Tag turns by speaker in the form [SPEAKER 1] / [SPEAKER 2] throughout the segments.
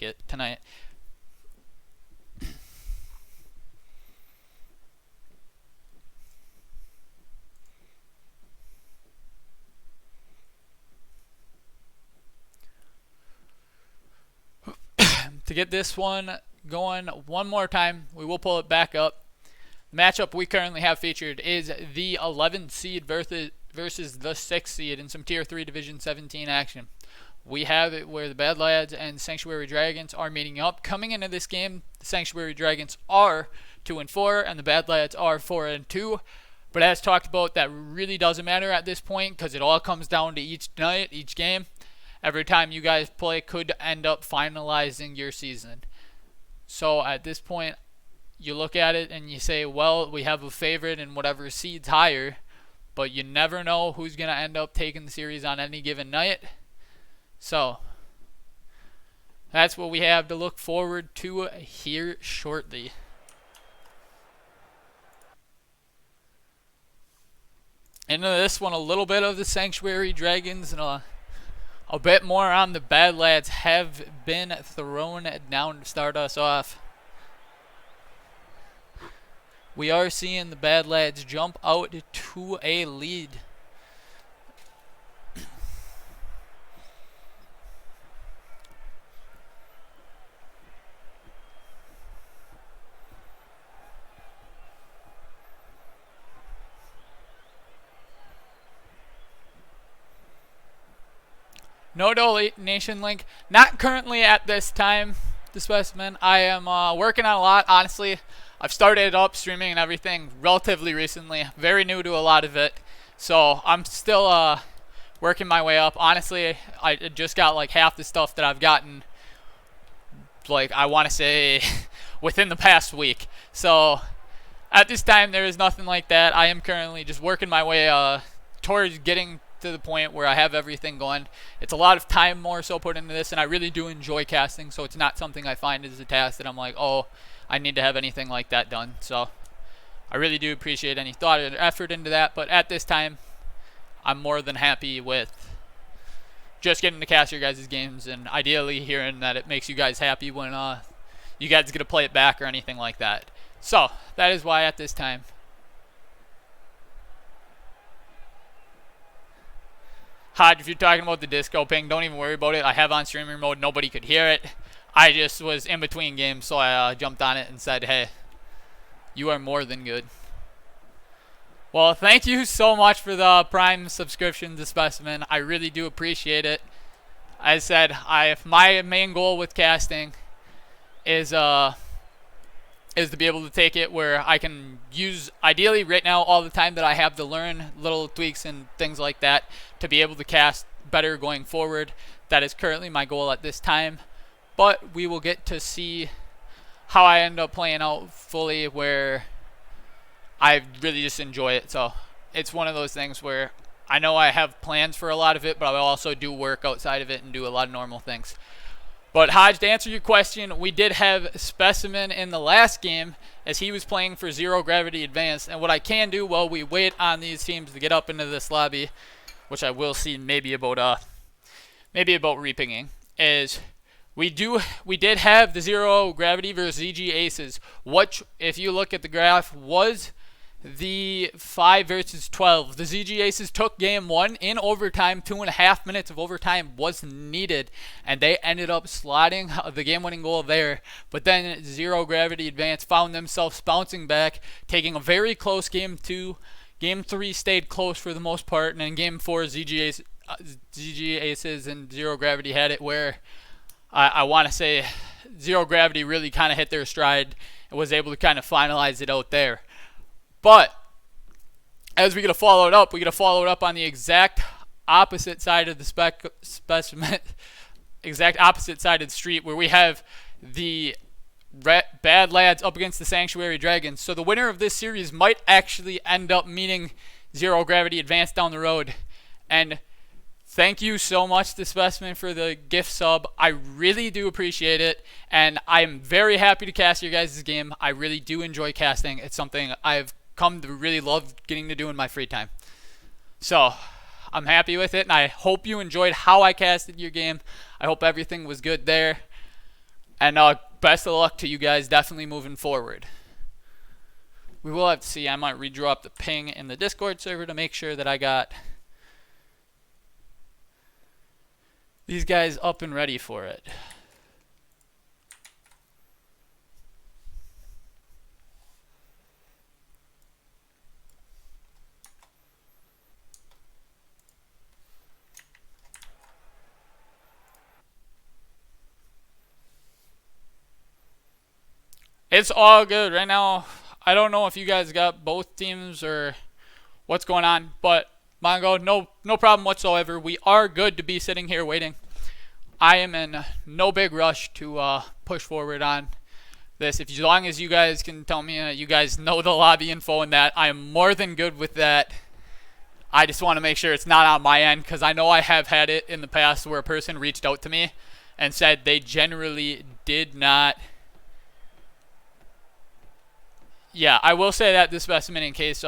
[SPEAKER 1] take it tonight. To get this one going one more time, we will pull it back up. The matchup we currently have featured is the 11th seed versus the 6th seed in some Tier 3 Division 17 action. We have it where the Bad Lads and Sanctuary Dragons are meeting up. Coming into this game, the Sanctuary Dragons are 2-4 and the Bad Lads are 4-2. But as talked about, that really doesn't matter at this point because it all comes down to each night, each game. Every time you guys play could end up finalizing your season. So at this point, you look at it and you say, well, we have a favorite in whatever seed's higher, but you never know who's going to end up taking the series on any given night. So that's what we have to look forward to here shortly. Into this one, a little bit of the Sanctuary Dragons and a bit more on the Bad Lads have been thrown down to start us off. We are seeing the Bad Lads jump out to a lead. No donation link. Not currently at this time, the specimen. I am working on a lot, honestly. I've started up streaming and everything relatively recently. Very new to a lot of it. So I'm still working my way up. Honestly, I just got like half the stuff that I've gotten, like I want to say, within the past week. So at this time, there is nothing like that. I am currently just working my way towards getting to the point where I have everything going. It's a lot of time more so put into this, and I really do enjoy casting, so it's not something I find as a task that I'm like, oh, I need to have anything like that done. So I really do appreciate any thought and effort into that, but at this time, I'm more than happy with just getting to cast your guys' games, and ideally hearing that it makes you guys happy when you guys get to play it back or anything like that. So that is why at this time, Hodge, if you're talking about the disco ping, don't even worry about it. I have on streamer mode. Nobody could hear it. I just was in between games, so I jumped on it and said, hey, you are more than good. Well, thank you so much for the Prime subscription to Specimen. I really do appreciate it. As I said, my main goal with casting is to be able to take it where I can use, ideally right now, all the time that I have to learn little tweaks and things like that to be able to cast better going forward. That is currently my goal at this time. But we will get to see how I end up playing out fully, where I really just enjoy it. So it's one of those things where I know I have plans for a lot of it, but I also do work outside of it and do a lot of normal things. But Hodge, to answer your question, we did have Specimen in the last game as he was playing for Zero Gravity Advanced. And what I can do while we wait on these teams to get up into this lobby, which I will see maybe about repinging, is we did have the Zero Gravity versus ZG Aces, which, if you look at the graph, was the 5 versus 12. The ZG Aces took game 1 in overtime. 2.5 minutes of overtime was needed, and they ended up slotting the game-winning goal there. But then Zero Gravity Advance found themselves bouncing back, taking a very close game 2. Game 3 stayed close for the most part, and in game 4, ZG Aces and Zero Gravity had it where I want to say Zero Gravity really kind of hit their stride and was able to kind of finalize it out there. But as we get to follow it up, on the exact opposite side of the specimen, exact opposite side of the street, where we have the Bad Lads up against the Sanctuary Dragons. So the winner of this series might actually end up meeting Zero Gravity Advance down the road. And thank you so much to Specimen for the gift sub. I really do appreciate it, and I'm very happy to cast your guys' game. I really do enjoy casting. It's something I've come to really love getting to do in my free time. So I'm happy with it, and I hope you enjoyed how I casted your game. I hope everything was good there. And best of luck to you guys definitely moving forward. We will have to see. I might redraw up the ping in the Discord server to make sure that I got these guys up and ready for it. It's all good right now. I don't know if you guys got both teams or what's going on, but Mongo, no problem whatsoever. We are good to be sitting here waiting. I am in no big rush to push forward on this. As long as you guys can tell me you guys know the lobby info and that, I am more than good with that. I just want to make sure it's not on my end, because I know I have had it in the past where a person reached out to me and said they generally did not. Yeah, I will say that this specimen in case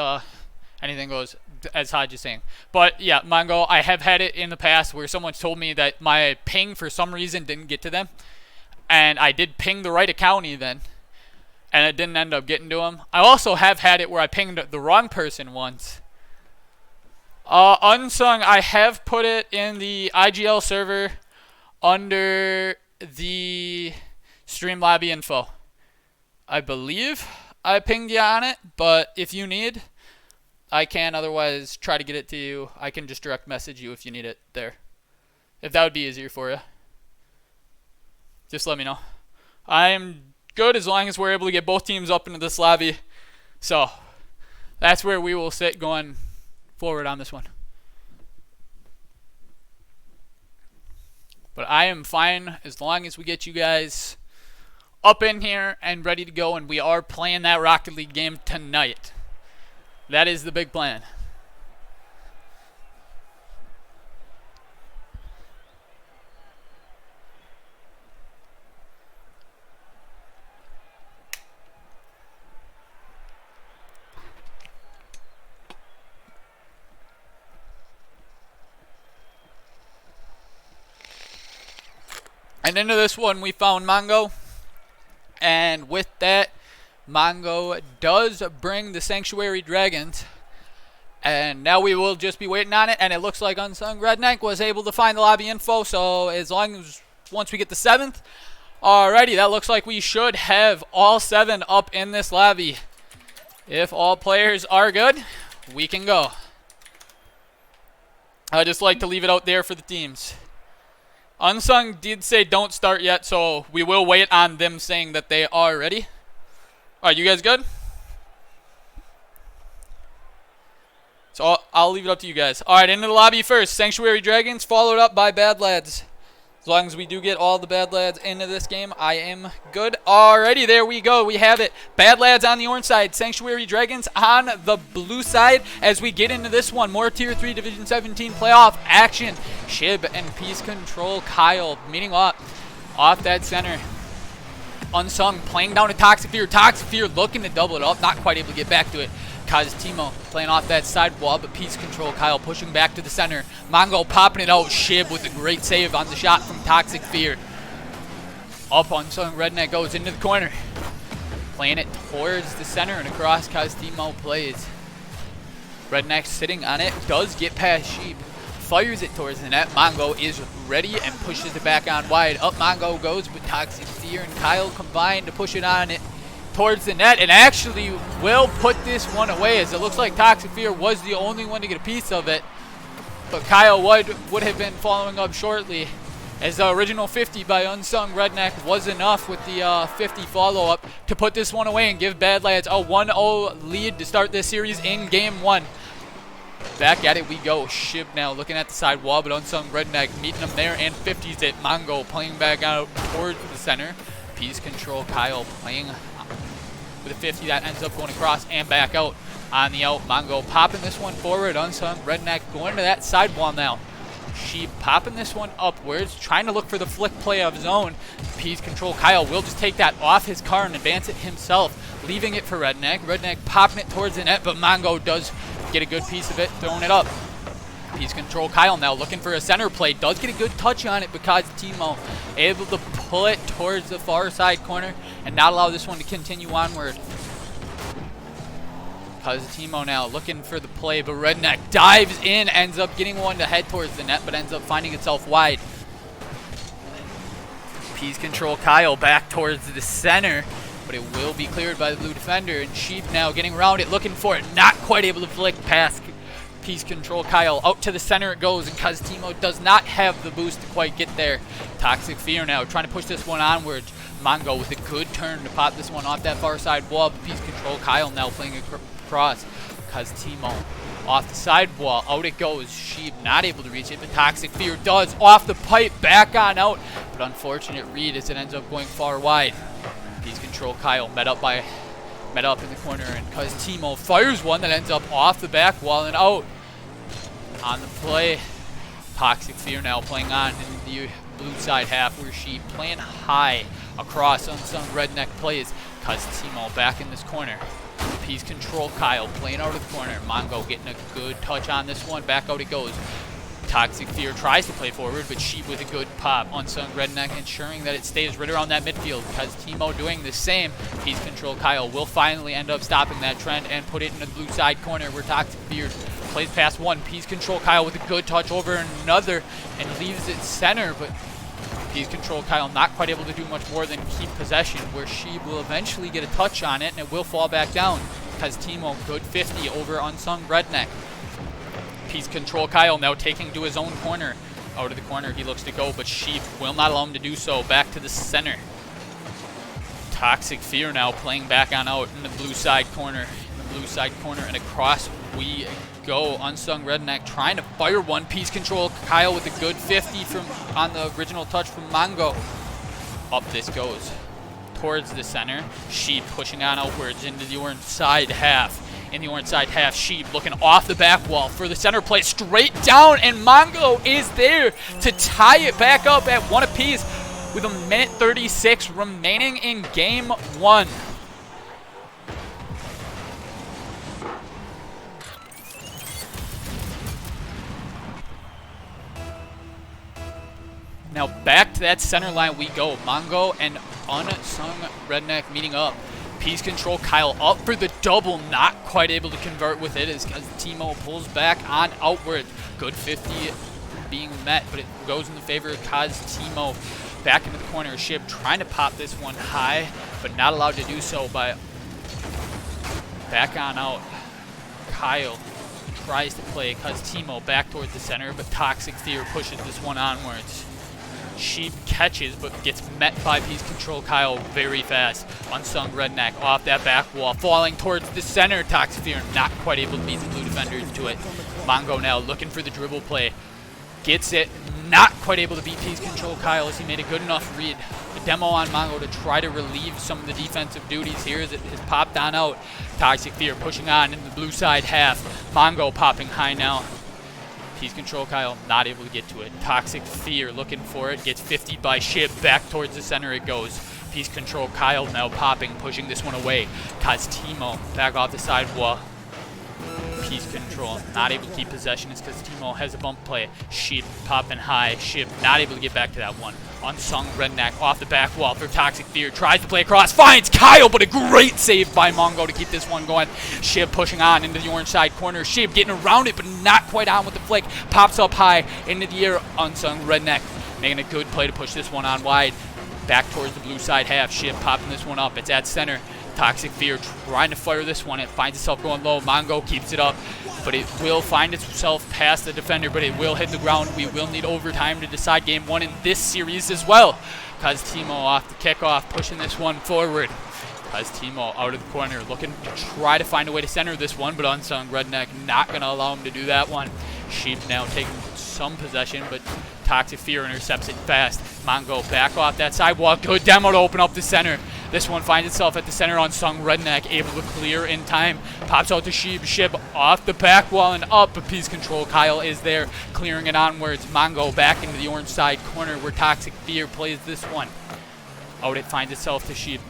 [SPEAKER 1] anything goes as Hodge is saying. But yeah, Mongo, I have had it in the past where someone's told me that my ping for some reason didn't get to them. And I did ping the right account even, and it didn't end up getting to them. I also have had it where I pinged the wrong person once. Unsung, I have put it in the IGL server under the stream lobby info. I believe I pinged you on it, but if you need, I can otherwise try to get it to you. I can just direct message you if you need it there. If that would be easier for you. Just let me know. I'm good as long as we're able to get both teams up into this lobby. So that's where we will sit going forward on this one. But I am fine as long as we get you guys up in here and ready to go, and we are playing that Rocket League game tonight. That is the big plan. And into this one we found Mongo. And with that, Mongo does bring the Sanctuary Dragons. And now we will just be waiting on it. And it looks like Unsung Redneck was able to find the lobby info. So as long as once we get the 7th. Alrighty, that looks like we should have all 7 up in this lobby. If all players are good, we can go. I just like to leave it out there for the teams. Unsung did say don't start yet, so we will wait on them saying that they are ready. Alright, you guys good? So I'll leave it up to you guys. Alright, into the lobby first. Sanctuary Dragons, followed up by Bad Lads. As long as we do get all the Bad Lads into this game, I am good. Alrighty, there we go. We have it. Bad Lads on the orange side. Sanctuary Dragons on the blue side. As we get into this one, more Tier 3 Division 17 playoff action. Shib and Peace Control Kyle meeting up off that center. Unsung playing down to Toxic Fear. Toxic Fear looking to double it up. Not quite able to get back to it. Kaz Timo playing off that side wall, but Peace Control Kyle pushing back to the center. Mongo popping it out. Shib with a great save on the shot from Toxic Fear. Up Unsung Redneck goes into the corner. Playing it towards the center and across. Kaz Timo plays. Redneck sitting on it. Does get past Sheep. Fires it towards the net. Mongo is ready and pushes it back on wide. Up Mongo goes with Toxic Fear and Kyle combined to push it on it towards the net, and actually will put this one away, as it looks like Toxic Fear was the only one to get a piece of it. But Kyle would have been following up shortly, as the original 50 by Unsung Redneck was enough with the 50 follow-up to put this one away and give Bad Lads a 1-0 lead to start this series in Game 1. Back at it we go. Shib now looking at the side wall, but Unsung Redneck meeting him there and 50s it. Mongo playing back out towards the center. Peace Control Kyle playing with a 50 that ends up going across and back out on the out. Mongo popping this one forward. Unsung Redneck going to that sidewall now. Sheep popping this one upwards, trying to look for the flick play of his own. Peace Control Kyle will just take that off his car and advance it himself, leaving it for Redneck. Redneck popping it towards the net, but Mongo does get a good piece of it, throwing it up. Peace Control Kyle now looking for a center play. Does get a good touch on it because Timo able to pull it towards the far side corner and not allow this one to continue onward. Timo now looking for the play, but Redneck dives in, ends up getting one to head towards the net, but ends up finding itself wide. Peas Control Kyle back towards the center, but it will be cleared by the blue defender, and Sheep now getting around it, looking for it, not quite able to flick past Peas Control Kyle. Out to the center it goes, and Timo does not have the boost to quite get there. Toxic Fear now trying to push this one onwards. Mongo with a good turn to pop this one off that far side wall, but Peas Control Kyle now playing across. Timo off the side wall, out it goes. Sheep not able to reach it, but Toxic Fear does. Off the pipe, back on out, but unfortunate read as it ends up going far wide. Peas Control Kyle met up in the corner, and Timo fires one that ends up off the back wall and out. On the play, Toxic Fear now playing on in the blue side half, where Sheep playing high across on some Redneck plays. Timo back in this corner. Peas Control Kyle playing out of the corner. Mongo getting a good touch on this one. Back out it goes. Toxic Fear tries to play forward, but Sheep with a good pop. Unsung Redneck ensuring that it stays right around that midfield. Timo doing the same. Peas Control Kyle will finally end up stopping that trend and put it in the blue side corner, where Toxic Fear plays past one. Peas Control Kyle with a good touch over another and leaves it center, but Peas Control Kyle not quite able to do much more than keep possession, where Sheep will eventually get a touch on it and it will fall back down. Timo good 50 over Unsung Redneck. Peas Control Kyle now taking to his own corner. Out of the corner he looks to go, but Sheep will not allow him to do so. Back to the center. Toxic Fear now playing back on out in the blue side corner. And across we go. Unsung Redneck trying to fire one. Peas Control Kyle with a good 50 from on the original touch from Mongo. Up this goes towards the center. Sheep pushing on outwards into the orange side half. In the orange side half, Sheep looking off the back wall for the center play, straight down, and Mongo is there to tie it back up at one apiece with a minute 36 remaining in game one. Now back to that center line we go. Mongo and Unsung Redneck meeting up. Peas Control Kyle up for the double, not quite able to convert with it as Timo pulls back on outward. Good 50 being met, but it goes in the favor of Timo. Back into the corner, Ship trying to pop this one high, but not allowed to do so by back on out. Kyle tries to play Timo back towards the center, but Toxic Fear pushes this one onwards. Sheep catches, but gets met by Peas Control Kyle very fast. Unsung Redneck off that back wall, falling towards the center. Toxic Fear not quite able to beat the blue defenders to it. Mongo now looking for the dribble play. Gets it, not quite able to beat Peas Control Kyle as he made a good enough read. A demo on Mongo to try to relieve some of the defensive duties here as it has popped on out. Toxic Fear pushing on in the blue side half. Mongo popping high now. Peas Control Kyle not able to get to it. Toxic Fear looking for it. Gets 50 by Ship. Back towards the center it goes. Peas Control Kyle now popping, pushing this one away. Timo back off the side wall. Peas Control not able to keep possession is Timo has a bump play. Sheep popping high. Ship not able to get back to that one. Unsung Redneck off the back wall for Toxic Fear. Tries to play across. Finds Kyle, but a great save by Mongo to keep this one going. Ship pushing on into the orange side corner. Ship getting around it, but not quite on with the flick. Pops up high into the air. Unsung Redneck making a good play to push this one on wide. Back towards the blue side half. Ship popping this one up. It's at center. Toxic Fear trying to fire this one. It finds itself going low. Mongo keeps it up, but it will find itself past the defender, but it will hit the ground. We will need overtime to decide game one in this series as well. Timo off the kickoff, pushing this one forward. Timo out of the corner, looking to try to find a way to center this one, but Unsung Redneck not going to allow him to do that one. Sheep now taking some possession, but Toxic Fear intercepts it fast. Mongo back off that sidewalk. Good demo to open up the center. This one finds itself at the center. Unsung Redneck able to clear in time. Pops out to Sheep. Ship off the back wall and up. But Peas Control Kyle is there, clearing it onwards. Mongo back into the orange side corner where Toxic Fear plays this one. Out it finds itself to Sheep.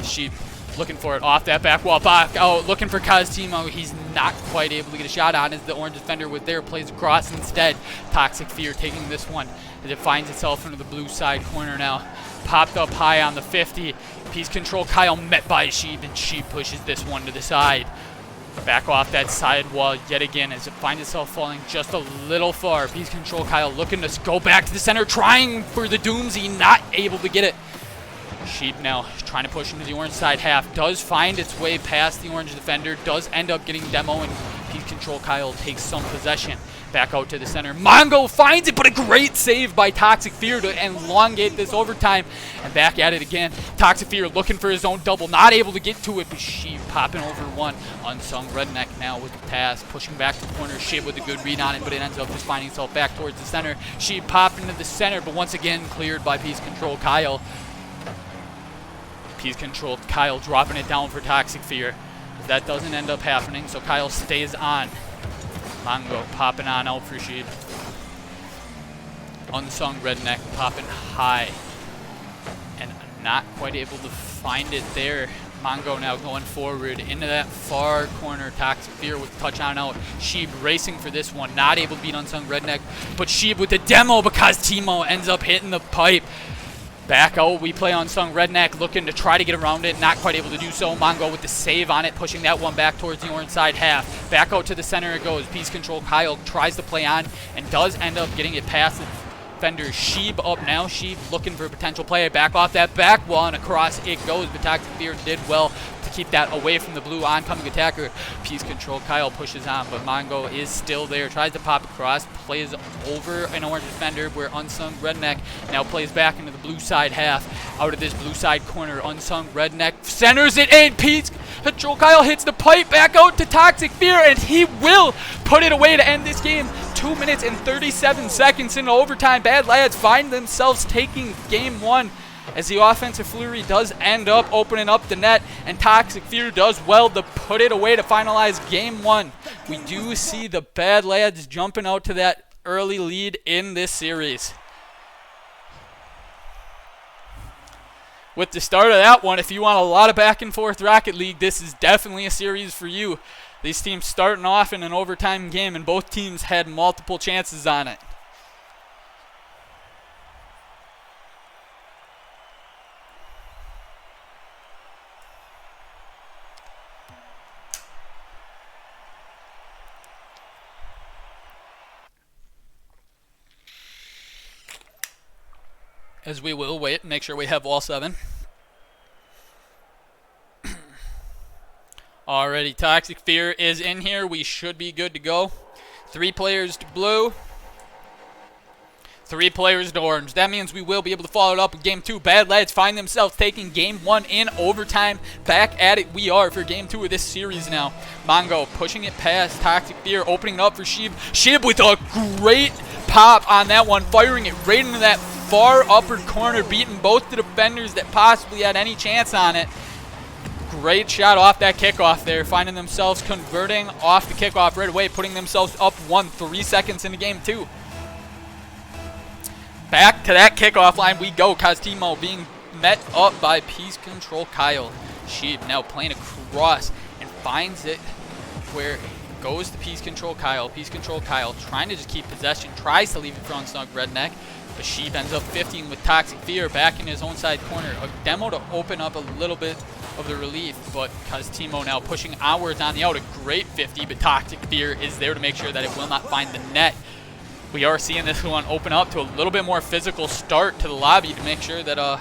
[SPEAKER 1] Sheep looking for it off that back wall. Back out, looking for Timo. He's not quite able to get a shot on as the orange defender with there plays across instead. Toxic Fear taking this one as it finds itself into the blue side corner now. Popped up high on the 50. Piece Control Kyle met by Sheep, and Sheep pushes this one to the side. Back off that side wall yet again as it finds itself falling just a little far. Piece Control Kyle looking to go back to the center, trying for the Doomsy, not able to get it. Sheep now trying to push into the orange side half. Does find its way past the orange defender. Does end up getting demo, and Piece Control Kyle takes some possession. Back out to the center. Mongo finds it, but a great save by Toxic Fear to elongate this overtime. And back at it again. Toxic Fear looking for his own double. Not able to get to it, but Sheep popping over one. Unsung Redneck now with the pass. Pushing back to the corner. Sheep with a good read on it, but it ends up just finding itself back towards the center. Sheep popping into the center, but once again cleared by Piece Control Kyle. Piece Control Kyle dropping it down for Toxic Fear. That doesn't end up happening, so Kyle stays on. Mongo popping on out for Sheep. Unsung Redneck popping high. And not quite able to find it there. Mongo now going forward into that far corner. Toxic Fear with touch on out. Sheep racing for this one. Not able to beat Unsung Redneck. But Sheep with the demo because Timo ends up hitting the pipe. Back out, we play Unsung Redneck, looking to try to get around it, not quite able to do so. Mongo with the save on it, pushing that one back towards the orange side half. Back out to the center it goes. Piece Control Kyle tries to play on and does end up getting it past the defender. Sheeb up now. Sheeb looking for a potential play. Back off that back wall and across it goes. But Toxic Fear did well to keep that away from the blue oncoming attacker. Piece Control Kyle pushes on, but Mongo is still there. Tries to pop across, plays over an orange defender where Unsung Redneck now plays back into the blue side half. Out of this blue side corner, Unsung Redneck centers it in. Piece Control Kyle hits the pipe back out to Toxic Fear, and he will put it away to end this game. 2 minutes and 37 seconds into overtime. Bad Lads find themselves taking game one as the offensive flurry does end up opening up the net, and Toxic Fear does well to put it away to finalize game one. We do see the Bad Lads jumping out to that early lead in this series. With the start of that one, if you want a lot of back and forth Rocket League, this is definitely a series for you. These teams starting off in an overtime game, and both teams had multiple chances on it. As we will wait and make sure we have all 7. Alrighty, Toxic Fear is in here. We should be good to go. 3 players to blue. 3 players to orange. That means we will be able to follow it up in game 2. Bad Lads find themselves taking game 1 in overtime. Back at it we are for game 2 of this series now. Mongo pushing it past Toxic Fear, opening it up for Sheeb. Sheeb with a great pop on that one, firing it right into that far upper corner, beating both the defenders that possibly had any chance on it. Great shot off that kickoff there, finding themselves converting off the kickoff right away, putting themselves up 3 seconds into game 2. Back to that kickoff line we go. Costimo being met up by Piece Control Kyle. Sheep now playing across and finds it where it goes to Piece Control Kyle. Piece Control Kyle trying to just keep possession, tries to leave it for Unsung Redneck. But Sheep ends up 15 with Toxic Fear back in his own side corner. A demo to open up a little bit of the relief, but Costimo now pushing outwards on the out. A great 50, but Toxic Fear is there to make sure that it will not find the net. We are seeing this one open up to a little bit more physical start to the lobby to make sure that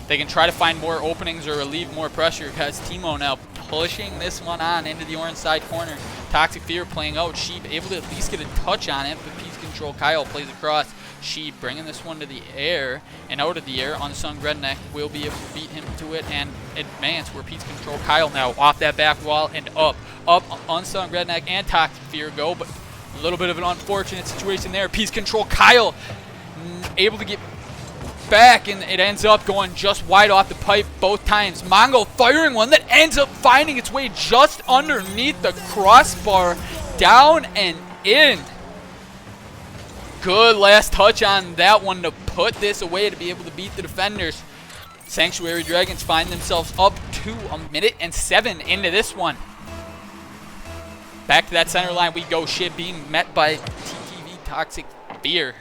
[SPEAKER 1] they can try to find more openings or relieve more pressure. Costimo now pushing this one on into the orange side corner. Toxic Fear playing out. Sheep able to at least get a touch on it, but Piece Control Kyle plays across. Sheep bringing this one to the air and out of the air. Unsung Redneck will be able to beat him to it and advance where Piece Control Kyle now off that back wall and up. Unsung Redneck and Toxic Fear go, but a little bit of an unfortunate situation there. Piece Control Kyle able to get back, and it ends up going just wide off the pipe both times. Mongo firing one that ends up finding its way just underneath the crossbar, down and in. Good last touch on that one to put this away to be able to beat the defenders. Sanctuary Dragons find themselves up to 1 minute and 7 into this one. Back to that center line we go. Shib being met by TTV Toxic Fear.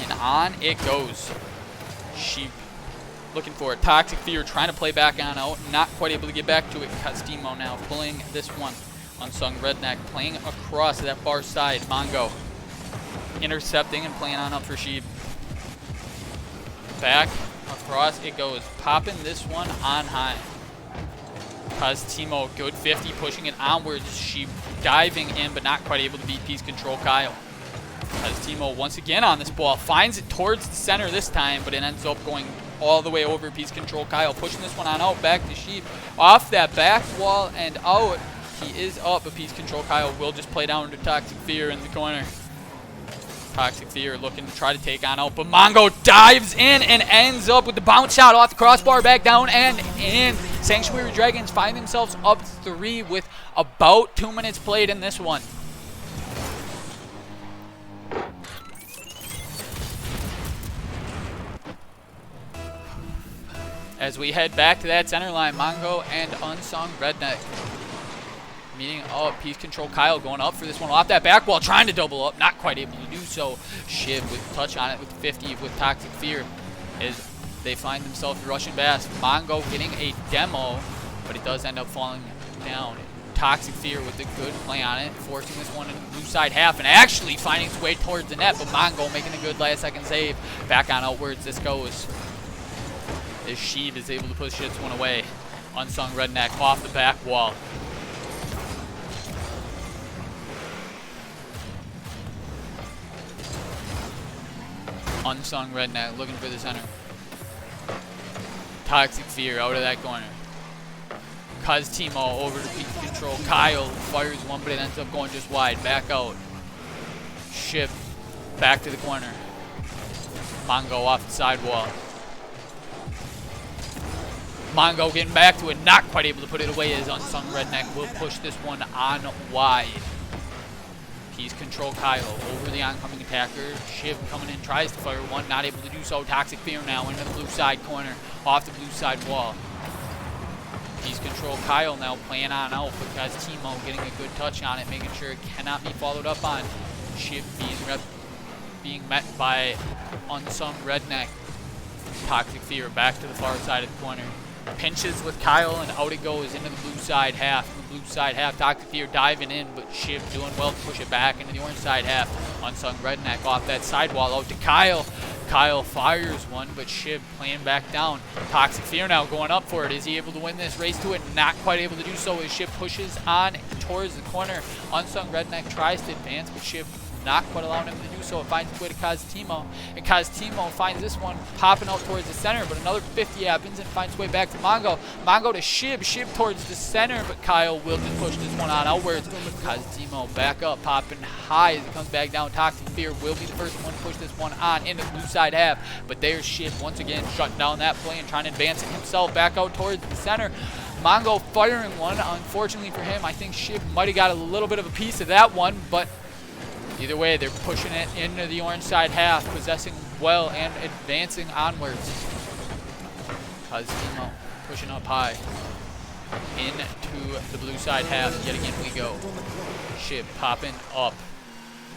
[SPEAKER 1] And on it goes. Shib looking for it. Toxic Fear trying to play back on out. Not quite able to get back to it. Costimo now pulling this one. Unsung Redneck playing across that far side. Mongo intercepting and playing on up for Shib. Back across it goes. Popping this one on high. Costimo, good 50, pushing it onwards. Shib diving in, but not quite able to beat Peace Control Kyle. Costimo once again on this ball. Finds it towards the center this time, but it ends up going all the way over Peace Control Kyle. Pushing this one on out, back to Shib. Off that back wall and out. He is up, but Peace Control Kyle will just play down to Toxic Fear in the corner. Toxic Fear looking to try to take on out, but Mongo dives in and ends up with the bounce shot off the crossbar, back down and in. Sanctuary Dragons find themselves up 3 with about 2 minutes played in this one. As we head back to that center line, Mongo and Unsung Redneck meeting up. Peace Control Kyle going up for this one off that back wall, trying to double up, not quite able to do so. Shib with touch on it with 50 with Toxic Fear as they find themselves rushing past. Mongo getting a demo, but it does end up falling down. Toxic Fear with a good play on it, forcing this one into the blue side half and actually finding its way towards the net, but Mongo making a good last second save. Back on outwards this goes. As Shib is able to push this one away. Unsung Redneck off the back wall. Unsung Redneck looking for the center. Toxic Fear out of that corner. Costimo over to Peace Control. Kyle fires one, but it ends up going just wide. Back out. Shib back to the corner. Mongo off the sidewall. Mongo getting back to it, not quite able to put it away as Unsung Redneck will push this one on wide. Peace Control Kyle over the oncoming attacker. Shib coming in, tries to fire one, not able to do so. Toxic Fear now into the blue side corner, off the blue side wall. Peace Control Kyle now playing on out because Timo getting a good touch on it, making sure it cannot be followed up on. Shib being met by Unsung Redneck. Toxic Fear back to the far side of the corner. Pinches with Kyle and out it goes into the blue side half. In the blue side half, Toxic Fear diving in, but Shib doing well to push it back into the orange side half. Unsung Redneck off that sidewall out to Kyle. Kyle fires one, but Shib playing back down. Toxic Fear now going up for it. Is he able to win this race to it? Not quite able to do so as Shib pushes on towards the corner. Unsung Redneck tries to advance, but Shib not quite allowing him to do so. It finds its way to Costimo, and Costimo finds this one popping out towards the center, but another 50 happens and finds its way back to Mongo. Mongo to Shib. Shib towards the center, but Kyle will just push this one on outwards. Costimo back up, popping high as it comes back down. Toxic Fear will be the first one to push this one on into the blue side half, but there's Shib once again shutting down that play and trying to advance it himself back out towards the center. Mongo firing one. Unfortunately for him, I think Shib might have got a little bit of a piece of that one, but either way, they're pushing it into the orange side half, possessing well and advancing onwards. Costimo pushing up high into the blue side half. Yet again we go. Shib popping up,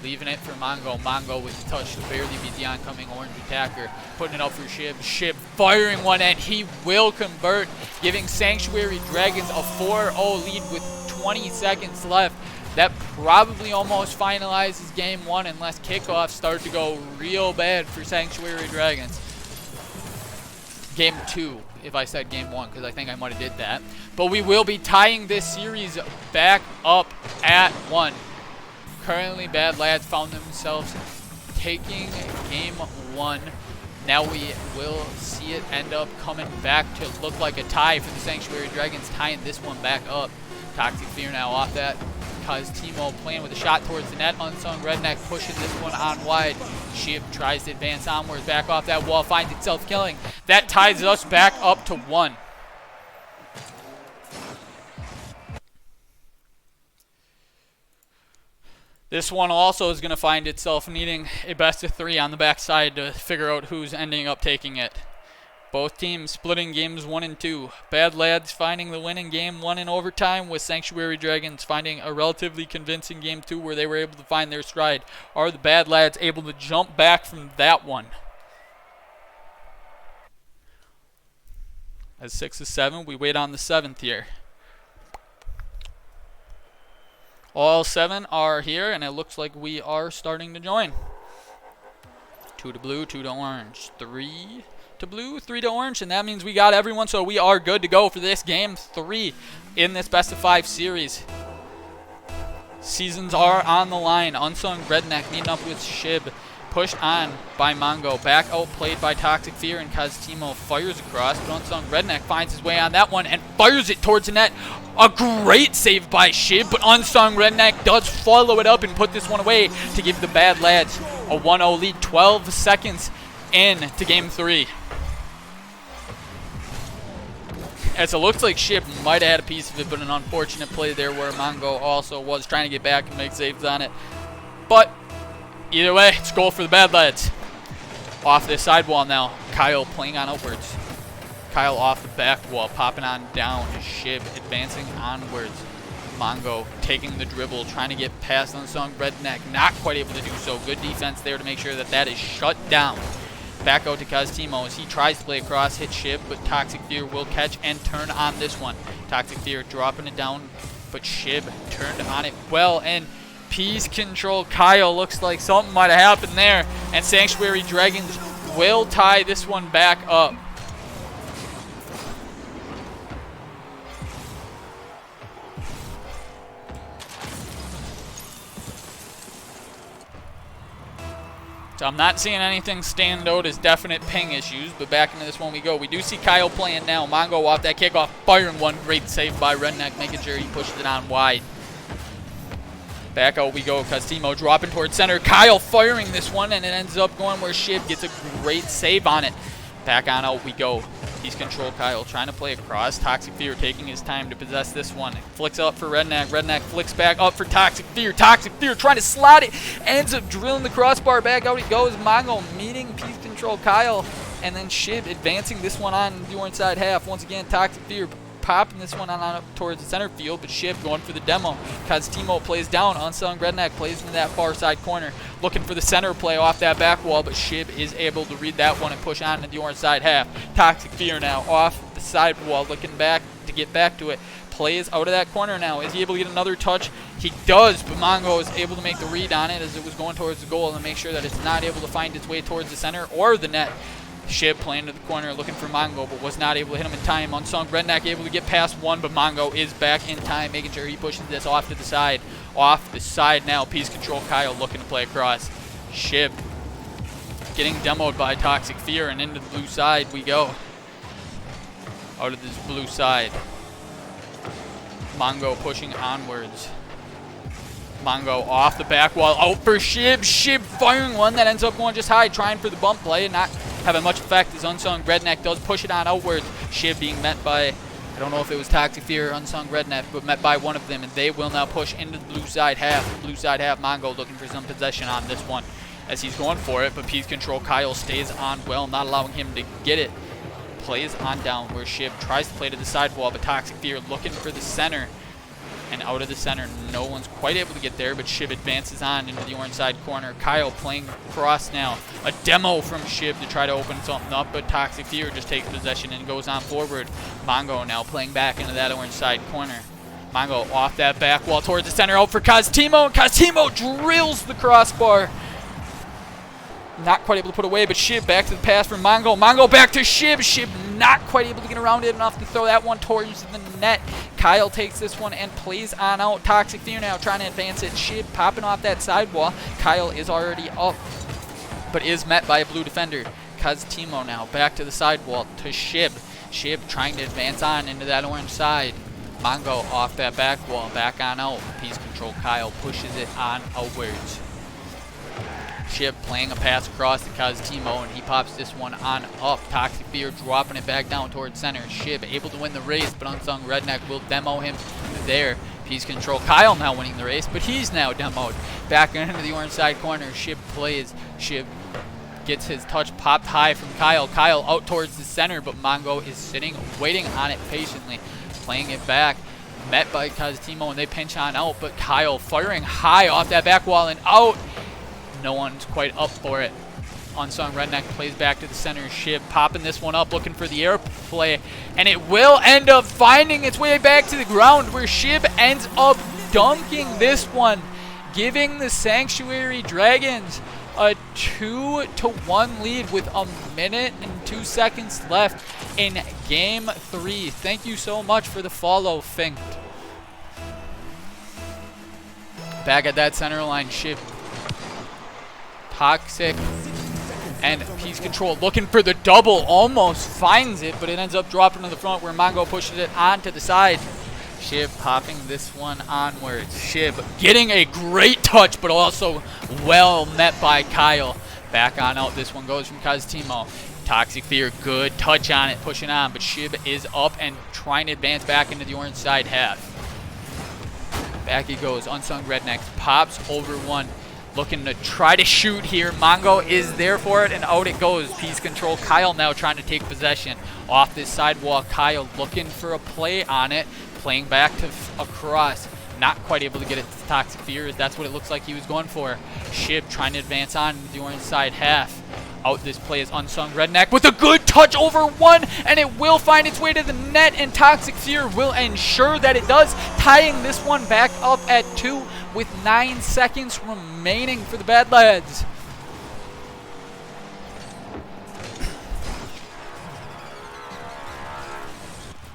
[SPEAKER 1] leaving it for Mongo. Mongo with the touch to barely beat the oncoming orange attacker. Putting it up for Shib. Shib firing one, and he will convert, giving Sanctuary Dragons a 4-0 lead with 20 seconds left. That probably almost finalizes game one unless kickoffs start to go real bad for Sanctuary Dragons. Game two, if I said game one, because I think I might have did that. But we will be tying this series back up at 1. Currently, Bad Lads found themselves taking game 1. Now we will see it end up coming back to look like a tie for the Sanctuary Dragons, tying this one back up. Toxic Fear now off that. Costimo playing with a shot towards the net. Unsung Redneck pushing this one on wide. Shib tries to advance onwards, back off that wall, finds itself killing. That ties us back up to 1. This one also is going to find itself needing a best of 3 on the backside to figure out who's ending up taking it. Both teams splitting games 1 and 2. Bad Lads finding the win in game 1 in overtime, with Sanctuary Dragons finding a relatively convincing game 2 where they were able to find their stride. Are the Bad Lads able to jump back from that one? As 6 is 7, we wait on the 7th here. All 7 are here, and it looks like we are starting to join. 2 to blue, 2 to orange, 3 to blue, 3 to orange, and that means we got everyone, so we are good to go for this game 3 in this best of 5 series. Seasons are on the line. Unsung Redneck meeting up with Shib. Pushed on by Mongo. Back outplayed by Toxic Fear, and Kaztimo fires across, but Unsung Redneck finds his way on that one and fires it towards the net. A great save by Shib, but Unsung Redneck does follow it up and put this one away to give the Bad Lads a 1-0 lead. 12 seconds into game 3. As it looks like Shib might have had a piece of it, but an unfortunate play there where Mongo also was trying to get back and make saves on it. But either way, it's a goal for the Bad Lads. Off this sidewall now. Kyle playing on outwards. Kyle off the back wall, popping on down. Shib advancing onwards. Mongo taking the dribble, trying to get past Unsung Redneck. Not quite able to do so. Good defense there to make sure that that is shut down. Back out to Kaztimo as he tries to play across, hit Shib, but Toxic Fear will catch and turn on this one. Toxic Fear dropping it down, but Shib turned on it well, and Peace Control Kyle, looks like something might have happened there, and Sanctuary Dragons will tie this one back up. So I'm not seeing anything stand out as definite ping issues, but back into this one we go. We do see Kyle playing now. Mongo off that kickoff, firing one. Great save by Redneck, making sure he pushes it on wide. Back out we go. Kaztimo dropping towards center. Kyle firing this one, and it ends up going where Shib gets a great save on it. Back on out we go. He's control Kyle trying to play across. Toxic Fear taking his time to possess this one. Flicks up for Redneck. Redneck flicks back up for Toxic Fear. Toxic Fear trying to slot it. Ends up drilling the crossbar. Back out he goes. Mongo meeting Peace Control Kyle. And then Shib advancing this one on the orange side half. Once again, Toxic Fear popping this one on up towards the center field, but Shib going for the demo. Kaztimo plays down. Unsung Redneck plays into that far side corner, looking for the center play off that back wall, but Shib is able to read that one and push on to the orange side half. Toxic Fear now off the side wall, looking back to get back to it. Plays out of that corner now. Is he able to get another touch? He does, but Mongo is able to make the read on it as it was going towards the goal and make sure that it's not able to find its way towards the center or the net. Shib playing to the corner, looking for Mongo, but was not able to hit him in time. Unsung Redneck able to get past one, but Mongo is back in time, making sure he pushes this off to the side. Off the side now, Peace Control Kyle looking to play across. Shib getting demoed by Toxic Fear, and into the blue side we go. Out of this blue side. Mongo pushing onwards. Mongo off the back wall, out for Shib. Shib firing one that ends up going just high, trying for the bump play and not having much effect as Unsung Redneck does push it on outwards. Shib being met by, I don't know if it was Toxic Fear or Unsung Redneck, but met by one of them, and they will now push into the blue side half. Blue side half, Mongo looking for some possession on this one as he's going for it, but Peace Control Kyle stays on well, not allowing him to get it. Plays on down where Shib tries to play to the sidewall, but Toxic Fear looking for the center. And out of the center, no one's quite able to get there, but Shib advances on into the orange side corner. Kyle playing cross now. A demo from Shib to try to open something up, but Toxic Fear just takes possession and goes on forward. Mongo now playing back into that orange side corner. Mongo off that back wall towards the center, out for Kaztimo, and Kaztimo drills the crossbar. Not quite able to put away, but Shib back to the pass from Mongo. Mongo back to Shib. Shib not quite able to get around it enough to throw that one towards the net. Kyle takes this one and plays on out. Toxic Fear now trying to advance it. Shib popping off that sidewall. Kyle is already up, but is met by a blue defender. Kaztimo now back to the sidewall to Shib. Shib trying to advance on into that orange side. Mongo off that back wall, back on out. Peace Control Kyle pushes it on outwards. Shib playing a pass across to Kaztimo, and he pops this one on up. Toxic Fear dropping it back down towards center. Shib able to win the race, but Unsung Redneck will demo him there. Peace Control Kyle now winning the race, but he's now demoed. Back into the orange side corner. Shib plays. Shib gets his touch popped high from Kyle. Kyle out towards the center, but Mongo is sitting, waiting on it patiently, playing it back. Met by Kaztimo, and they pinch on out, but Kyle firing high off that back wall and out. No one's quite up for it. Unsung Redneck plays back to the center. Shib popping this one up, looking for the air play, and it will end up finding its way back to the ground, where Shib ends up dunking this one, giving the Sanctuary Dragons a 2-1 lead with 1 minute and 2 seconds left in Game 3. Thank you so much for the follow, Fink. Back at that center line, Shib, Toxic, and Peace Control looking for the double. Almost finds it, but it ends up dropping to the front, where Mongo pushes it onto the side. Shib popping this one onwards. Shib getting a great touch, but also well met by Kyle. Back on out. This one goes from Kaztimo. Toxic Fear, good touch on it, pushing on, but Shib is up and trying to advance back into the orange side half. Back he goes. Unsung Redneck pops over one, looking to try to shoot here. Mongo is there for it, and out it goes. Peace Control. Kyle now trying to take possession off this sidewall. Kyle looking for a play on it, playing back to across. Not quite able to get it to Toxic Fear. That's what it looks like he was going for. Shib trying to advance on the orange side half. Out this play is Unsung Redneck with a good touch over one, and it will find its way to the net, and Toxic Fear will ensure that it does, tying this one back up at 2 with 9 seconds remaining for the Bad Lads.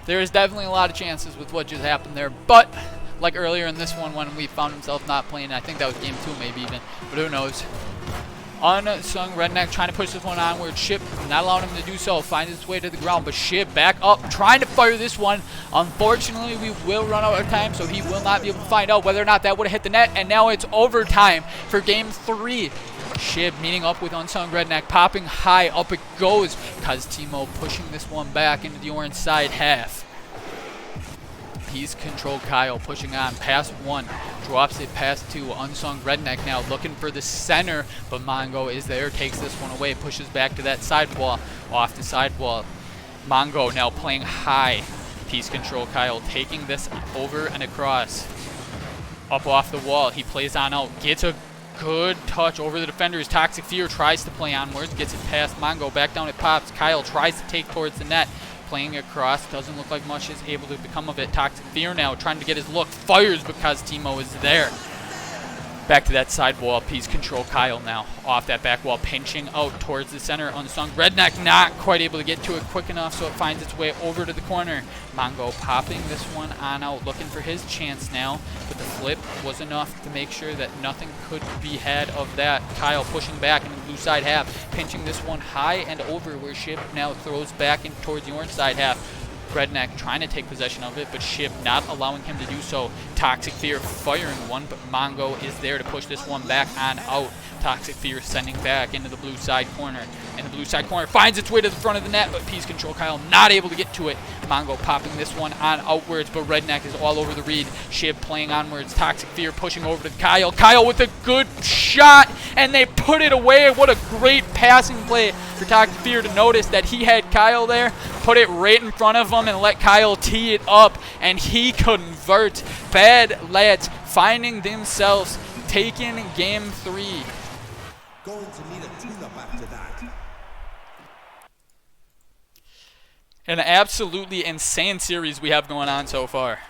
[SPEAKER 1] There is definitely a lot of chances with what just happened there, but like earlier in this one when we found himself not playing, I think that was game 2 maybe even, but who knows. Unsung Redneck trying to push this one onward. Shib not allowing him to do so. Finds its way to the ground, but Shib back up, trying to fire this one. Unfortunately, we will run out of time, so he will not be able to find out whether or not that would have hit the net, and now it's overtime for game 3. Shib meeting up with Unsung Redneck, popping high, up it goes. Kaztimo pushing this one back into the orange side half. Peace Control Kyle pushing on past 1, drops it past 2. Unsung Redneck now looking for the center, but Mongo is there, takes this one away, pushes back to that sidewall, off the sidewall. Mongo now playing high. Peace Control Kyle taking this over and across. Up off the wall, he plays on out, gets a good touch over the defenders. Toxic Fear tries to play onwards, gets it past Mongo, back down it pops. Kyle tries to take towards the net, playing across, doesn't look like much is able to become of it. Toxic Fear now trying to get his look, fires because Timo is there. Back to that sidewall. Peace Control Kyle now off that back wall, pinching out towards the center. Unsung Redneck not quite able to get to it quick enough, so it finds its way over to the corner. Mongo popping this one on out, looking for his chance now, but the flip was enough to make sure that nothing could be had of that. Kyle pushing back into the blue side half, pinching this one high and over, where Shib now throws back in towards the orange side half. Redneck trying to take possession of it, but Shib not allowing him to do so. Toxic Fear firing one, but Mongo is there to push this one back on out. Toxic Fear sending back into the blue side corner. And the blue side corner finds its way to the front of the net, but Peace Control Kyle not able to get to it. Mongo popping this one on outwards, but Redneck is all over the read. Shib playing onwards. Toxic Fear pushing over to Kyle. Kyle with a good shot, and they put it away. What a great passing play for Toxic Fear to notice that he had Kyle there, put it right in front of him, and let Kyle tee it up, and he converts. Bad Lads finding themselves taking game 3.
[SPEAKER 2] Going to need a tune-up after that.
[SPEAKER 1] An absolutely insane series we have going on so far.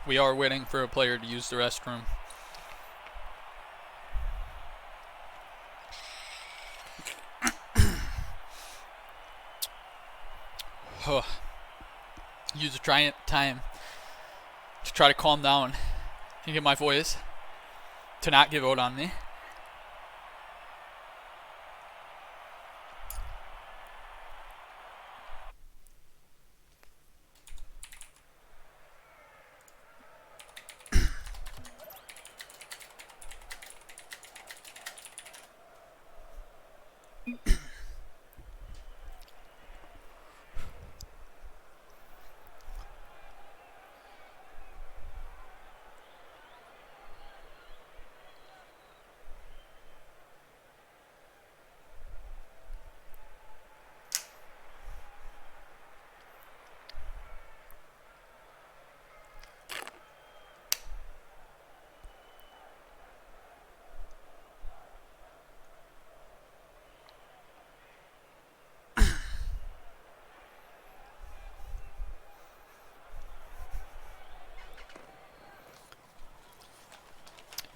[SPEAKER 1] We are waiting for a player to use the restroom. Use a time to try to calm down You get my voice to not give out on me.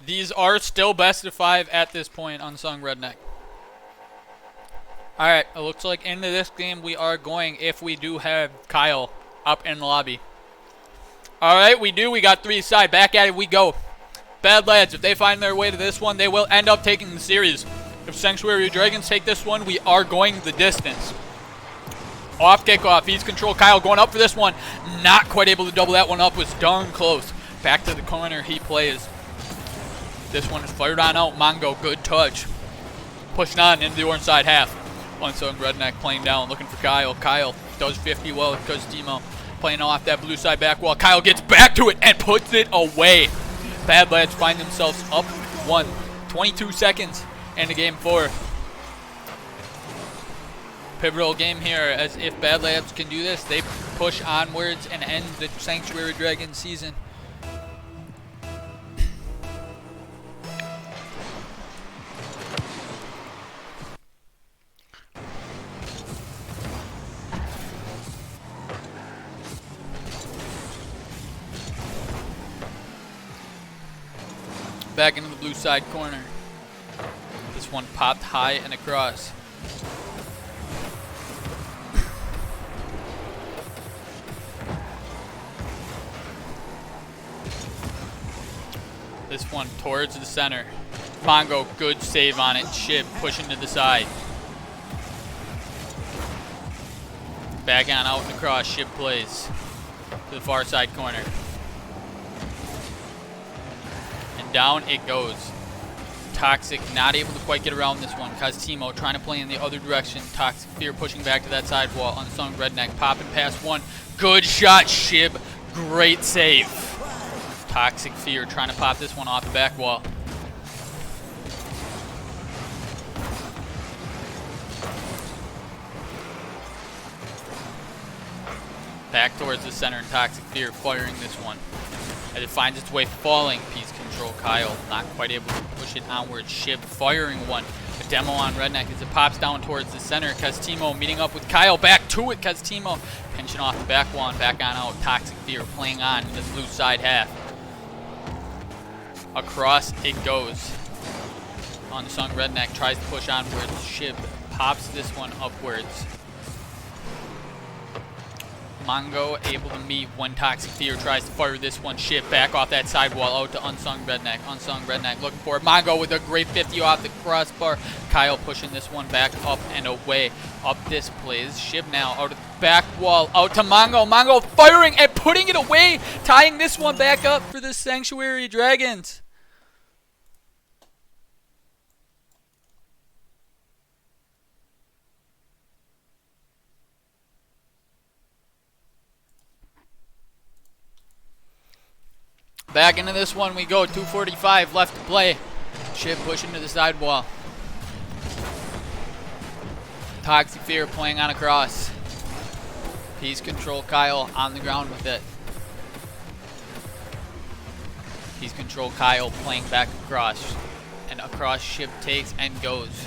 [SPEAKER 1] These are still best of 5 at this point, Unsung Redneck. Alright, it looks like into this game we are going if we do have Kyle up in the lobby. Alright, we do. We got 3 side. Back at it we go. Bad Lads, if they find their way to this one, they will end up taking the series. If Sanctuary Dragons take this one, we are going the distance. Off kickoff. He's control. Kyle going up for this one. Not quite able to double that one up. Was darn close. Back to the corner he plays. This one is fired on out. Mongo, good touch. Pushing on into the orange side half. Unsung Redneck playing down, looking for Kyle. Kyle does 50 well because Timo playing off that blue side back wall. Kyle gets back to it and puts it away. Bad Lads find themselves up 1. 22 seconds into game 4. Pivotal game here, as if Bad Lads can do this, they push onwards and end the Sanctuary Dragon season. Back into the blue side corner. This one popped high and across. This one towards the center. Mongo, good save on it. Shib pushing to the side. Back on out and across. Shib plays to the far side corner. Down it goes. Toxic not able to quite get around this one. Timo trying to play in the other direction. Toxic Fear pushing back to that side wall. Unsung Redneck popping past one. Good shot, Shib. Great save. Toxic Fear trying to pop this one off the back wall. Back towards the center and Toxic Fear firing this one. As it finds its way falling, piece control. Kyle not quite able to push it onward. Shib firing one. A demo on Redneck as it pops down towards the center. Timo meeting up with Kyle. Back to it. Timo pinching off the back wall and back on out. Toxic Fear playing on in this blue side half. Across it goes. Unsung Redneck tries to push onwards. Shib pops this one upwards. Mongo able to meet when Toxic Fear tries to fire this one. Shib back off that sidewall out to Unsung Redneck. Unsung Redneck looking for it. Mongo with a great 50 off the crossbar. Kyle pushing this one back up and away. Up this plays. Shib now out of the back wall. Out to Mongo. Mongo firing and putting it away. Tying this one back up for the Sanctuary Dragons. Back into this one we go. 2:45 left to play. Shib pushing to the sidewall. Toxic Fear playing on a cross. Peace control. Kyle on the ground with it. Peace control. Kyle playing back across. And across Shib takes and goes.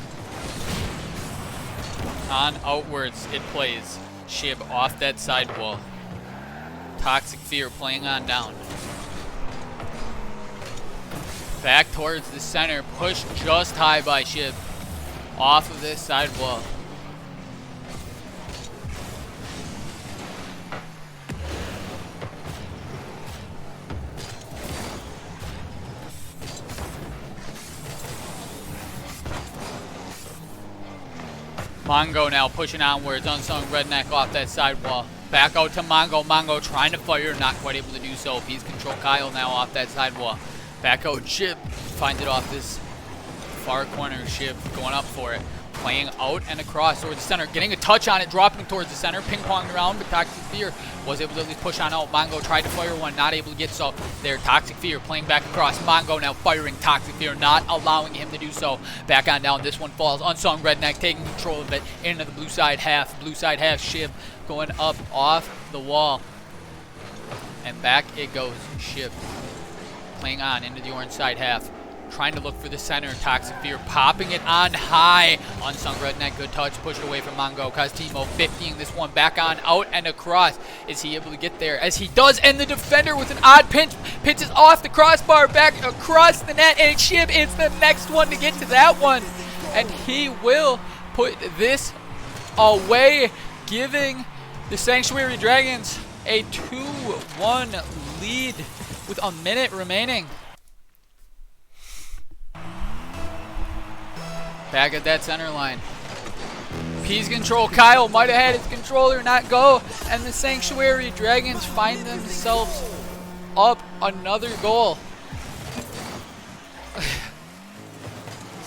[SPEAKER 1] On outwards it plays. Shib off that sidewall. Toxic Fear playing on down. Back towards the center, pushed just high by Shib. Off of this sidewall. Mongo now pushing onwards. Unsung Redneck off that side wall. Back out to Mongo. Mongo trying to fire, not quite able to do so. He's control Kyle now off that side wall. Back out Shib. Finds it off this far corner. Shib going up for it. Playing out and across towards the center. Getting a touch on it. Dropping towards the center. Ping-ponging around. But Toxic Fear was able to at least push on out. Mongo tried to fire one. Not able to get so there. Toxic Fear playing back across. Mongo now firing Toxic Fear. Not allowing him to do so. Back on down. This one falls. Unsung Redneck taking control of it into the blue side half. Blue side half. Shib going up off the wall. And back it goes. Shib playing on into the orange side half. Trying to look for the center. Toxic Fear popping it on high. Unsung Redneck, good touch. Pushed away from Mongo. Costimo 50ing this one back on out and across. Is he able to get there? As he does, and the defender with an odd pinch. Pitches off the crossbar back across the net. And Shib is the next one to get to that one. And he will put this away, giving the Sanctuary Dragons a 2-1 lead with a minute remaining. Back at that center line. P's control. Kyle might have had his controller not go. And the Sanctuary Dragons find themselves up another goal.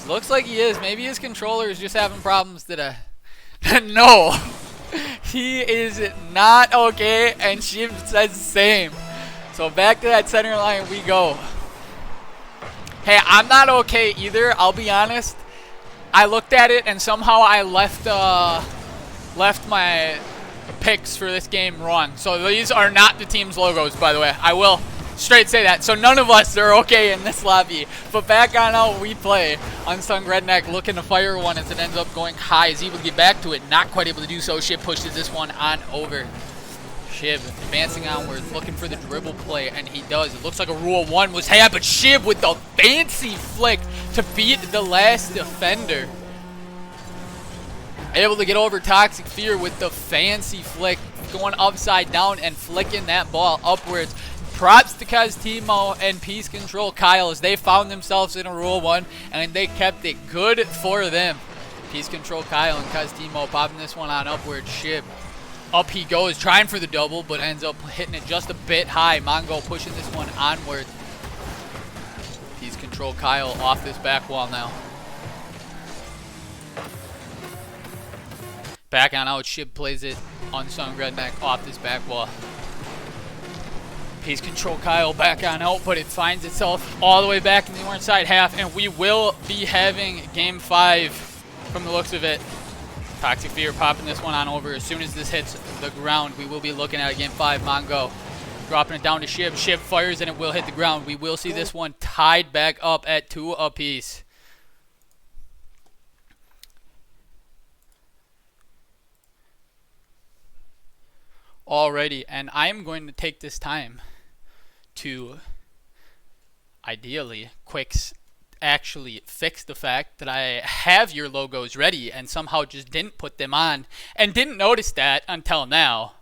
[SPEAKER 1] Looks like he is. Maybe his controller is just having problems today. No. He is not okay. And Shib says the same. So back to that center line we go. Hey, I'm not okay either. I'll be honest. I looked at it and somehow I left my picks for this game wrong. So these are not the team's logos, by the way. I will straight say that. So none of us are okay in this lobby. But back on how we play. Unsung Redneck looking to fire one as it ends up going high. Is able to get back to it. Not quite able to do so. Shib pushes this one on over. Shib advancing onwards, looking for the dribble play, and he does. It looks like a Rule 1 was had, but Shib with the fancy flick to beat the last defender. Able to get over Toxic Fear with the fancy flick, going upside down and flicking that ball upwards. Props to Costimo and Peace Control Kyle as they found themselves in a Rule 1, and they kept it good for them. Peace Control Kyle and Costimo popping this one on upward. Shib. Up he goes, trying for the double, but ends up hitting it just a bit high. Mongo pushing this one onward. He's control Kyle off this back wall now. Back on out, Shib plays it. Unsung Redneck off this back wall. Peace control Kyle back on out, but it finds itself all the way back in the orange side half, and we will be having game 5 from the looks of it. Toxic Fear popping this one on over. As soon as this hits the ground, we will be looking at a game 5. Mongo dropping it down to Shib. Shib fires and it will hit the ground. We will see this one tied back up at 2 apiece. Alrighty, and I'm going to take this time to ideally actually fix the fact that I have your logos ready and somehow just didn't put them on and didn't notice that until now.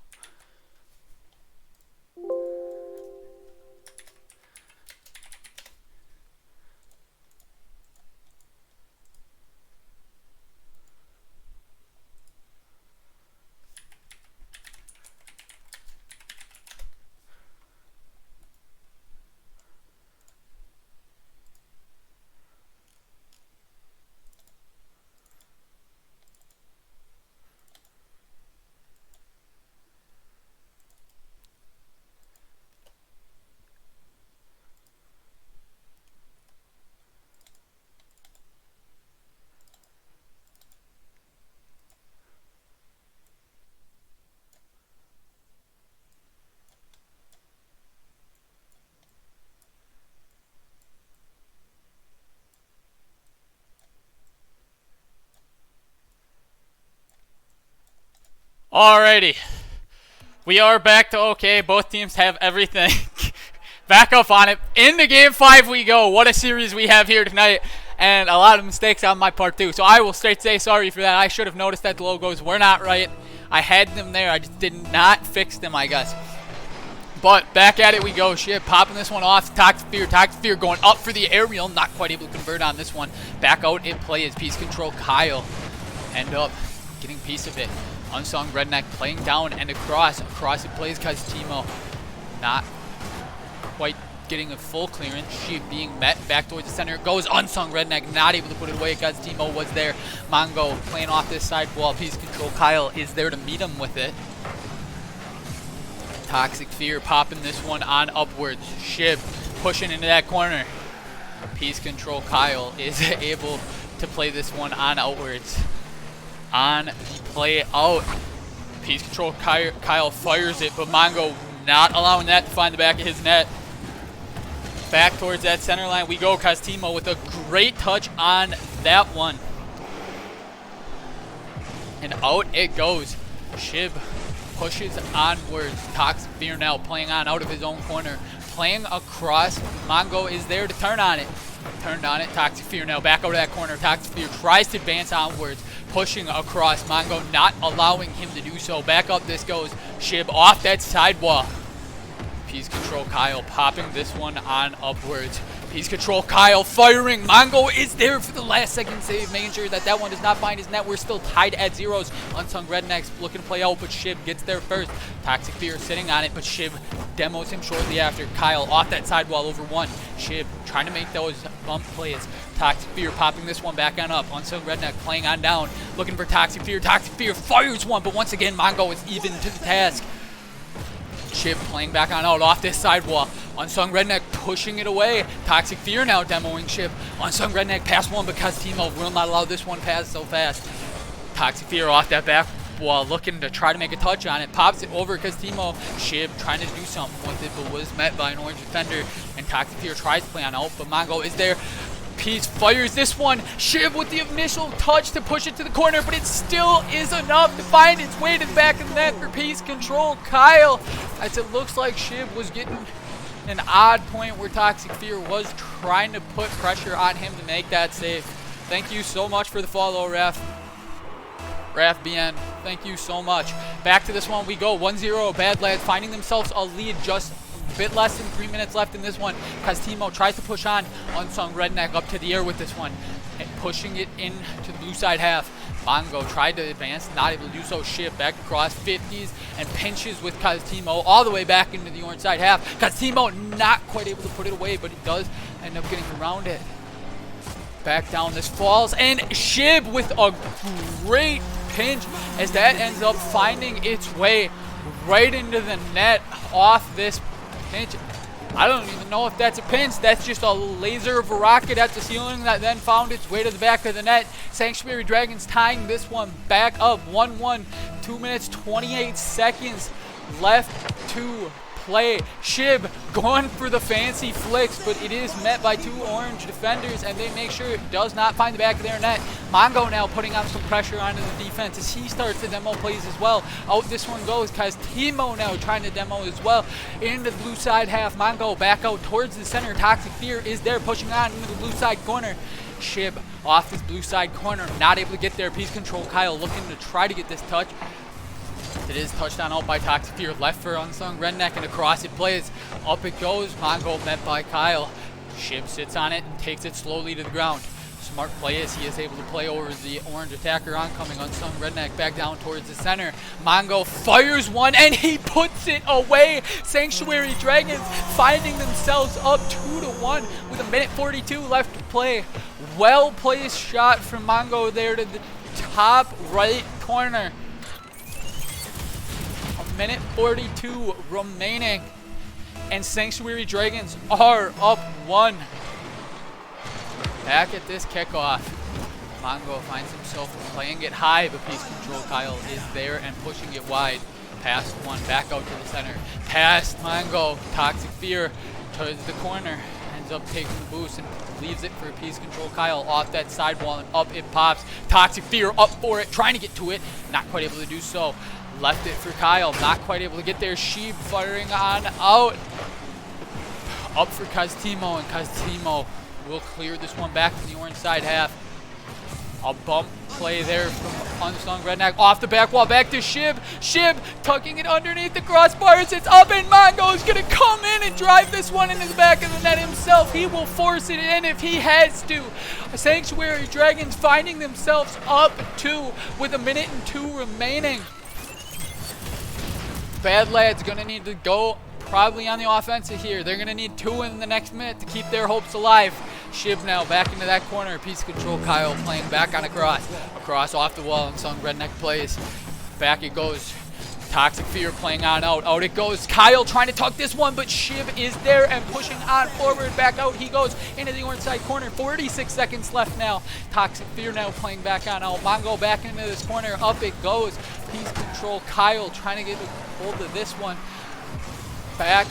[SPEAKER 1] Alrighty. We are back to okay. Both teams have everything back up on it. Into game 5 we go. What a series we have here tonight. And a lot of mistakes on my part too. So I will straight say sorry for that. I should have noticed that the logos were not right. I had them there. I just did not fix them, I guess. But back at it we go. Shit, popping this one off. Toxic Fear going up for the aerial. Not quite able to convert on this one. Back out in play is Peace Control Kyle. End up getting a piece of it. Unsung Redneck playing down and across. Across it plays Kaztimo. Not quite getting a full clearance. She being met back towards the center. It goes. Unsung Redneck not able to put it away. Kaztimo was there. Mongo playing off this side wall. Piece control. Kyle is there to meet him with it. Toxic Fear popping this one on upwards. Shib pushing into that corner. Piece control. Kyle is able to play this one on outwards. On the play out. Piece control. Kyle fires it, but Mongo not allowing that to find the back of his net. Back towards that center line we go. Kaztimo with a great touch on that one. And out it goes. Shib pushes onwards. Toxic Fear now playing on out of his own corner. Playing across. Mongo is there to turn on it. Turned on it. Toxic Fear now back out of that corner. Toxic Fear tries to advance onwards. Pushing across. Mongo not allowing him to do so. Back up this goes. Shib off that sidewall. Piece control. Kyle popping this one on upwards. Piece control. Kyle firing. Mongo is there for the last second save, making sure that that one does not find his net. We're still tied at zeros. Unsung Rednecks looking to play out, but Shib gets there first. Toxic Fear sitting on it, but Shib demos him shortly after. Kyle off that sidewall over one. Shib trying to make those bump plays. Toxic Fear popping this one back on up. Unsung Redneck playing on down, looking for Toxic Fear. Toxic Fear fires one, but once again, Mongo is even to the task. Shib playing back on out off this sidewall. Unsung Redneck pushing it away. Toxic Fear now demoing Shib. Unsung Redneck pass one, but Kaztimo will not allow this one pass so fast. Toxic Fear off that back wall, looking to try to make a touch on it. Pops it over Kaztimo. Shib trying to do something with it, but was met by an orange defender. And Toxic Fear tries to play on out, but Mongo is there. Piece fires this one. Shib with the initial touch to push it to the corner, but it still is enough to find its way to the back of the net for Piece control. Kyle, as it looks like Shib was getting an odd point where Toxic Fear was trying to put pressure on him to make that save. Thank you so much for the follow, Raf. Raf BN, thank you so much. Back to this one we go. 1-0, Bad Lads finding themselves a lead just a bit less than 3 minutes left in this one. Kaztimo tries to push on. Unsung Redneck up to the air with this one. And pushing it into the blue side half. Mongo tried to advance, not able to do so. Shib back across 50s and pinches with Kaztimo all the way back into the orange side half. Kaztimo not quite able to put it away, but he does end up getting around it. Back down this falls, and Shib with a great pinch as that ends up finding its way right into the net off this pinch. I don't even know if that's a pinch. That's just a laser of a rocket at the ceiling that then found its way to the back of the net. Sanctuary Dragons tying this one back up 1-1. 2 minutes, 28 seconds left to play. Shib going for the fancy flicks, but it is met by two orange defenders, and they make sure it does not find the back of their net. Mongo now putting on some pressure onto the defense as he starts to demo plays as well. Out this one goes. Kaztimo now trying to demo as well. Into the blue side half. Mongo back out towards the center. Toxic Fear is there pushing on into the blue side corner. Shib off this blue side corner, not able to get there. Piece control. Kyle looking to try to get this touch. It is touched on out by Toxic Fear. Left for Unsung Redneck, and across it plays. Up it goes. Mongo met by Kyle. Shib sits on it and takes it slowly to the ground. Smart play as he is able to play over the orange attacker oncoming. Unsung Redneck back down towards the center. Mongo fires one, and he puts it away. Sanctuary Dragons finding themselves up 2-1 with 1:42 left to play. Well placed shot from Mongo there to the top right corner. 1:42 remaining, and Sanctuary Dragons are up 1. Back at this kickoff, Mongo finds himself playing it high, but Piece control. Kyle is there and pushing it wide. Past one, back out to the center. Past Mongo. Toxic Fear towards the corner. Ends up taking the boost and leaves it for Piece control. Kyle off that sidewall, and up it pops. Toxic Fear up for it, trying to get to it. Not quite able to do so. Left it for Kyle, not quite able to get there. Shib firing on out. Up for Kaztimo, and Kaztimo will clear this one back to the orange side half. A bump play there from Unsung Redneck. Off the back wall, back to Shib. Shib tucking it underneath the crossbars. It's up, and Mongo's going to come in and drive this one into the back of the net himself. He will force it in if he has to. Sanctuary Dragons finding themselves up 2 with 1:02 remaining. Bad Lads going to need to go probably on the offensive here. They're going to need 2 in the next minute to keep their hopes alive. Shib now back into that corner. Piece control. Kyle playing back on a cross. Across off the wall. Unsung Redneck plays. Back it goes. Toxic Fear playing on out. Out it goes. Kyle trying to tuck this one, but Shib is there and pushing on forward. Back out he goes into the orange side corner. 46 seconds left now. Toxic Fear now playing back on out. Mongo back into this corner. Up it goes. Piece control. Kyle trying to get a hold of this one. Back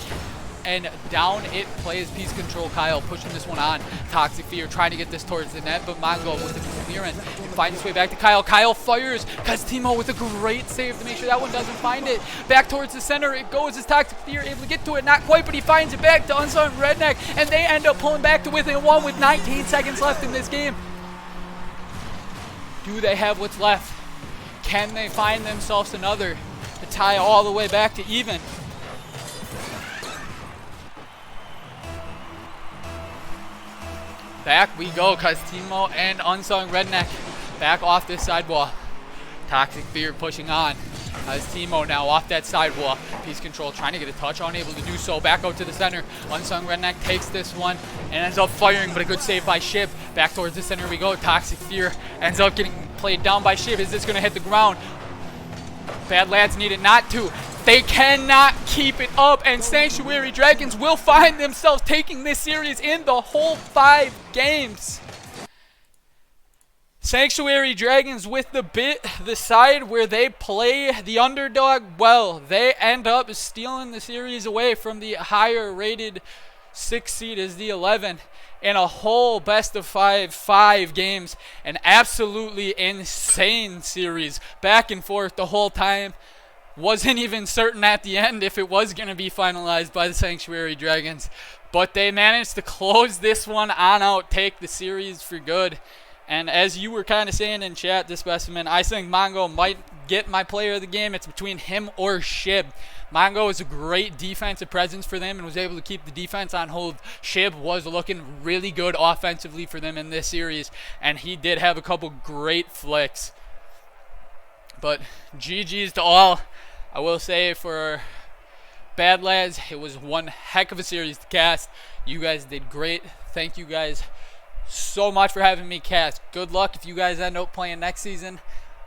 [SPEAKER 1] and down it plays. Piece control. Kyle pushing this one on. Toxic Fear trying to get this towards the net, but Mongo with the clearance and finds his way back to Kyle. Kyle fires. Timo with a great save to make sure that one doesn't find it. Back towards the center it goes. Is Toxic Fear able to get to it? Not quite, but he finds it back to Unsung Redneck, and they end up pulling back to within 1 with 19 seconds left in this game. Do they have what's left? Can they find themselves another to tie all the way back to even? Back we go, Timo and Unsung Redneck back off this sidewall. Toxic Fear pushing on. Timo now off that sidewall. Piece control trying to get a touch, unable to do so. Back out to the center. Unsung Redneck takes this one and ends up firing, but a good save by Shib. Back towards the center we go. Toxic Fear ends up getting played down by Shib. Is this going to hit the ground? Bad Lads need it not to. They cannot keep it up, and Sanctuary Dragons will find themselves taking this series in the whole 5 games. Sanctuary Dragons with the side where they play the underdog well. They end up stealing the series away from the higher rated 6 seed as the 11 in a whole best of 5 games. An absolutely insane series. Back and forth the whole time. Wasn't even certain at the end if it was going to be finalized by the Sanctuary Dragons. But they managed to close this one on out, take the series for good. And as you were kind of saying in chat, this specimen, I think Mongo might get my player of the game. It's between him or Shib. Mongo is a great defensive presence for them and was able to keep the defense on hold. Shib was looking really good offensively for them in this series, and he did have a couple great flicks. But GG's to all. I will say for Bad Lads, it was one heck of a series to cast. You guys did great. Thank you guys so much for having me cast. Good luck if you guys end up playing next season.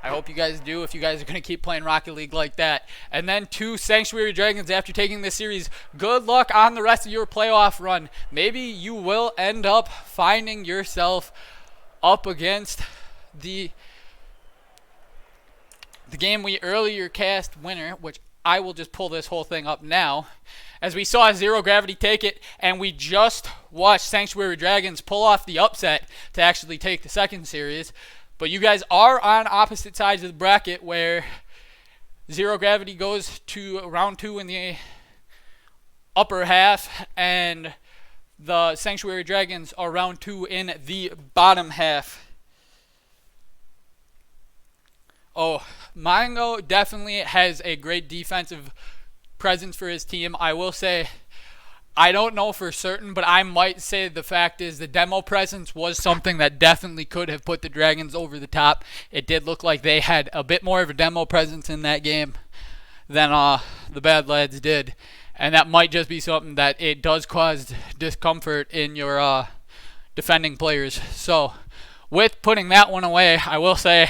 [SPEAKER 1] I hope you guys do if you guys are going to keep playing Rocket League like that. And then to Sanctuary Dragons, after taking this series, good luck on the rest of your playoff run. Maybe you will end up finding yourself up against the game we earlier cast winner, which I will just pull this whole thing up now, as we saw Zero Gravity take it, and we just watched Sanctuary Dragons pull off the upset to actually take the second series. But you guys are on opposite sides of the bracket, where Zero Gravity goes to round 2 in the upper half, and the Sanctuary Dragons are round 2 in the bottom half. Oh, Mongo definitely has a great defensive presence for his team. I will say, I don't know for certain, but I might say the fact is the demo presence was something that definitely could have put the Dragons over the top. It did look like they had a bit more of a demo presence in that game than the Bad Lads did. And that might just be something that it does cause discomfort in your defending players. So, with putting that one away, I will say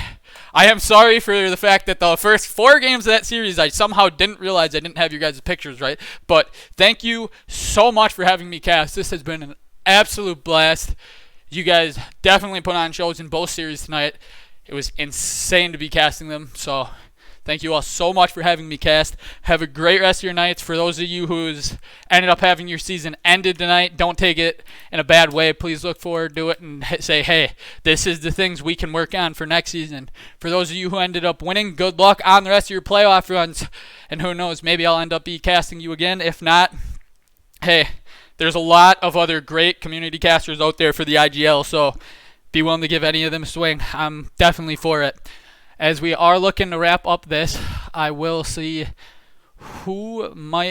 [SPEAKER 1] I am sorry for the fact that the first 4 games of that series, I somehow didn't realize I didn't have you guys' pictures right. But thank you so much for having me cast. This has been an absolute blast. You guys definitely put on shows in both series tonight. It was insane to be casting them. So thank you all so much for having me cast. Have a great rest of your nights. For those of you who's ended up having your season ended tonight, don't take it in a bad way. Please look forward to it and say, hey, this is the things we can work on for next season. For those of you who ended up winning, good luck on the rest of your playoff runs. And who knows, maybe I'll end up casting you again. If not, hey, there's a lot of other great community casters out there for the IGL. So be willing to give any of them a swing, I'm definitely for it. As we are looking to wrap up this, I will see who might